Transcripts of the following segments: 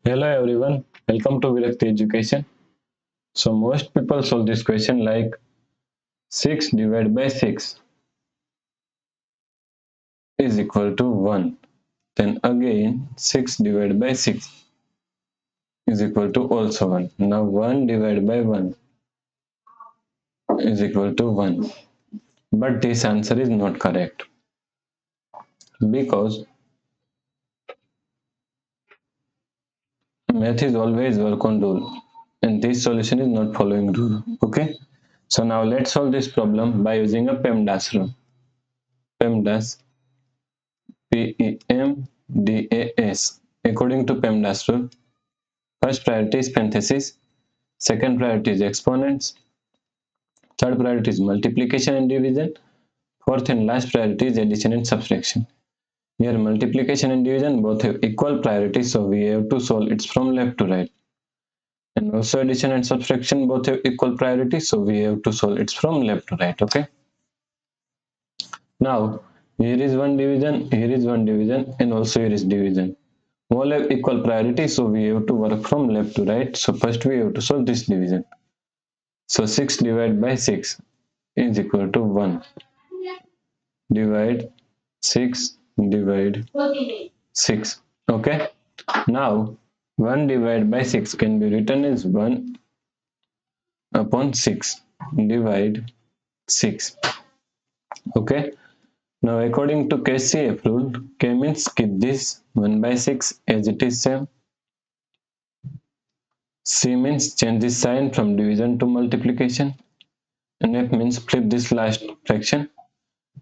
Hello everyone, welcome to Virakti Education. So most people solve this question like 6 divided by 6 is equal to 1. Then again 6 divided by 6 is equal to also 1. Now 1 divided by 1 is equal to 1. But this answer is not correct because math is always work on rule and this solution is not following rule. Okay. So now let's solve this problem by using a PEMDAS rule. PEMDAS PEMDAS. According to PEMDAS rule, first priority is parenthesis, second priority is exponents, third priority is multiplication and division, fourth and last priority is addition and subtraction. Here multiplication and division both have equal priority, so we have to solve it from left to right. And also addition and subtraction both have equal priority, so we have to solve it from left to right. Okay. Now here is one division, here is one division, and also here is division. All have equal priority, so we have to work from left to right. So first we have to solve this division. So 6 divided by 6 is equal to 1. Divide 6 divide 6. Okay. Now 1 divided by 6 can be written as 1 upon 6. Divide 6. Okay. Now according to KCF rule, K means keep this 1 by 6 as it is same. C means change the sign from division to multiplication. And F means flip this last fraction.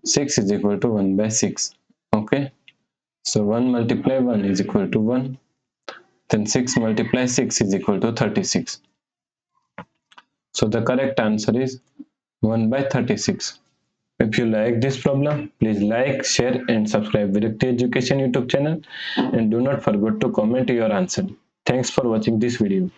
6 is equal to 1 by 6. Okay. So 1 multiply 1 is equal to 1. Then 6 multiply 6 is equal to 36. So the correct answer is 1 by 36. If you like this problem, please like, share and subscribe Virakti Education YouTube channel. And do not forget to comment your answer. Thanks for watching this video.